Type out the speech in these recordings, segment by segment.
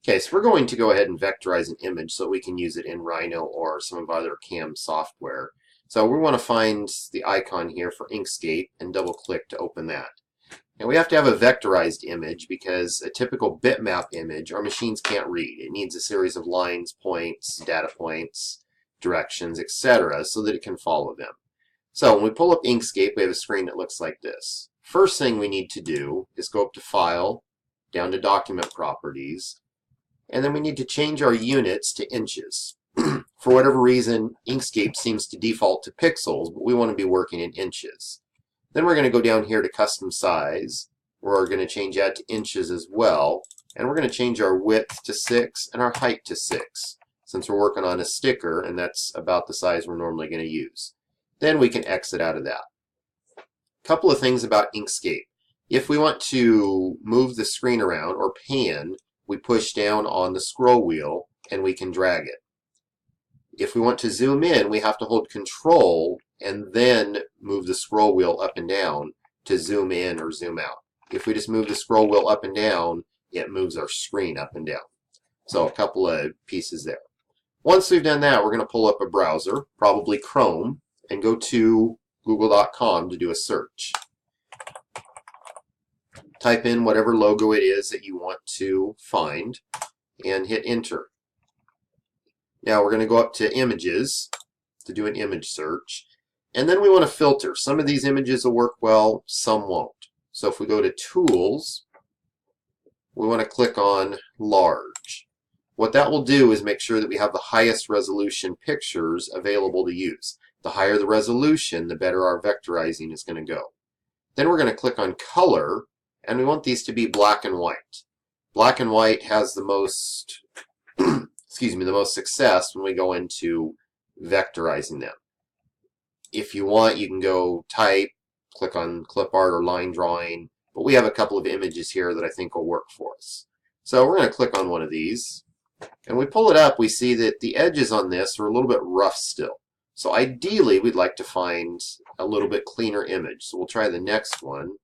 Okay, so we're going to go ahead and vectorize an image so we can use it in Rhino or some of our other CAM software. So we want to find the icon here for Inkscape and double click to open that. And we have to have a vectorized image because a typical bitmap image our machines can't read. It needs a series of lines, points, data points, directions, etc. so that it can follow them. So when we pull up Inkscape, we have a screen that looks like this. First thing we need to do is go up to File, down to Document Properties, and then we need to change our units to inches. For whatever reason, Inkscape seems to default to pixels, but we want to be working in inches. Then we're going to go down here to Custom Size. We're going to change that to inches as well. And we're going to change our width to 6 and our height to 6, since we're working on a sticker, and that's about the size we're normally going to use. Then we can exit out of that. A couple of things about Inkscape. If we want to move the screen around or pan, we push down on the scroll wheel and we can drag it. If we want to zoom in, we have to hold Control and then move the scroll wheel up and down to zoom in or zoom out. If we just move the scroll wheel up and down, it moves our screen up and down. So a couple of pieces there. Once we've done that, we're going to pull up a browser, probably Chrome, and go to google.com to do a search. Type in whatever logo it is that you want to find and hit enter. Now we're going to go up to images to do an image search, and then we want to filter. Some of these images will work well, some won't. So if we go to tools, we want to click on large. What that will do is make sure that we have the highest resolution pictures available to use. The higher the resolution, the better our vectorizing is going to go. Then we're going to click on color, and we want these to be black and white. Black and white has the most the most success when we go into vectorizing them. If you want, you can go type, click on clip art or line drawing, but we have a couple of images here that I think will work for us. So we're going to click on one of these, and we pull it up, we see that the edges on this are a little bit rough still. So ideally, we'd like to find a little bit cleaner image. So we'll try the next one.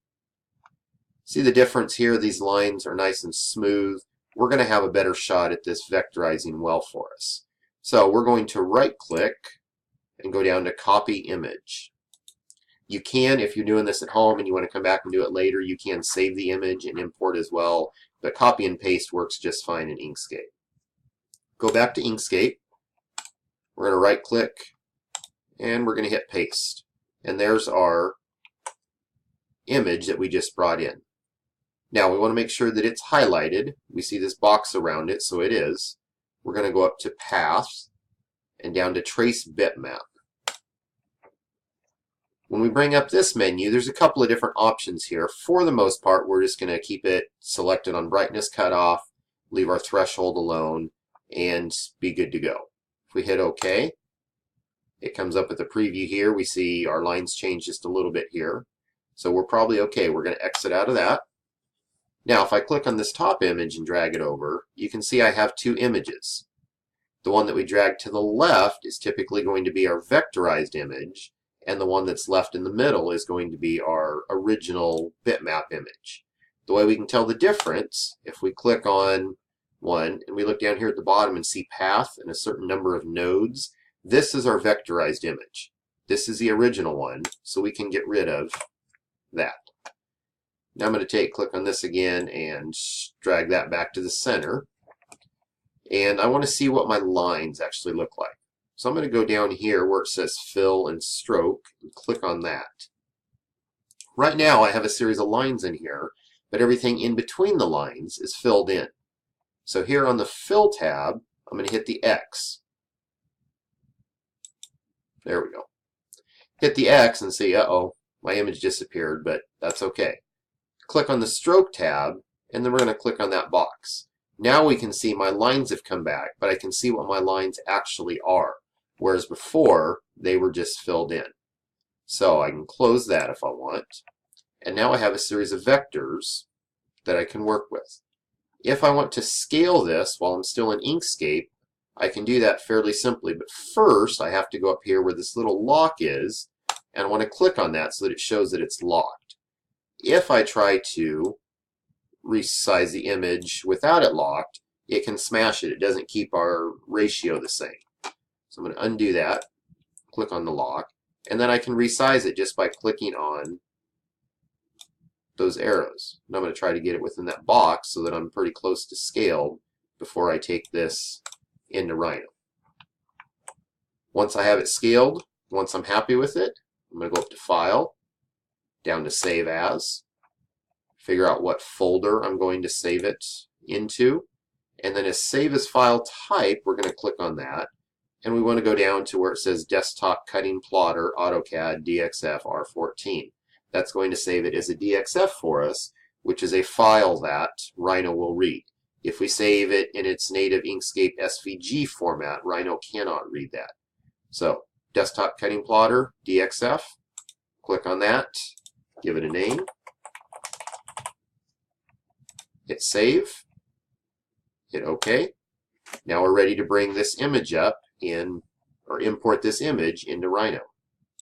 See the difference here? These lines are nice and smooth. We're going to have a better shot at this vectorizing well for us. So we're going to right-click and go down to Copy Image. You can, if you're doing this at home and you want to come back and do it later, you can save the image and import as well, but copy and paste works just fine in Inkscape. Go back to Inkscape. We're going to right-click, and we're going to hit Paste. And there's our image that we just brought in. Now we want to make sure that it's highlighted. We see this box around it, so it is. We're going to go up to Path and down to Trace Bitmap. When we bring up this menu, there's a couple of different options here. For the most part, we're just going to keep it selected on brightness cutoff, leave our threshold alone, and be good to go. If we hit OK, it comes up with a preview here. We see our lines change just a little bit here. So we're probably okay. We're going to exit out of that. Now, if I click on this top image and drag it over, you can see I have two images. The one that we drag to the left is typically going to be our vectorized image, and the one that's left in the middle is going to be our original bitmap image. The way we can tell the difference, if we click on one and we look down here at the bottom and see path and a certain number of nodes, this is our vectorized image. This is the original one, so we can get rid of that. Now I'm going to click on this again and drag that back to the center. And I want to see what my lines actually look like. So I'm going to go down here where it says Fill and Stroke and click on that. Right now I have a series of lines in here, but everything in between the lines is filled in. So here on the Fill tab, I'm going to hit the X. There we go. Hit the X and see, uh-oh, my image disappeared, but that's okay. Click on the Stroke tab, and then we're going to click on that box. Now we can see my lines have come back, but I can see what my lines actually are, whereas before they were just filled in. So I can close that if I want, and now I have a series of vectors that I can work with. If I want to scale this while I'm still in Inkscape, I can do that fairly simply, but first I have to go up here where this little lock is, and I want to click on that so that it shows that it's locked. If I try to resize the image without it locked, it can smash it. It doesn't keep our ratio the same. So I'm going to undo that, click on the lock, and then I can resize it just by clicking on those arrows. And I'm going to try to get it within that box so that I'm pretty close to scale before I take this into Rhino. Once I have it scaled, once I'm happy with it, I'm going to go up to File, down to Save As, figure out what folder I'm going to save it into, and then as Save as File Type, we're going to click on that, and we want to go down to where it says Desktop Cutting Plotter AutoCAD DXF R14. That's going to save it as a DXF for us, which is a file that Rhino will read. If we save it in its native Inkscape SVG format, Rhino cannot read that. So, Desktop Cutting Plotter, DXF, click on that, give it a name, hit Save, hit OK. Now we're ready to bring this image up in, or import this image into Rhino.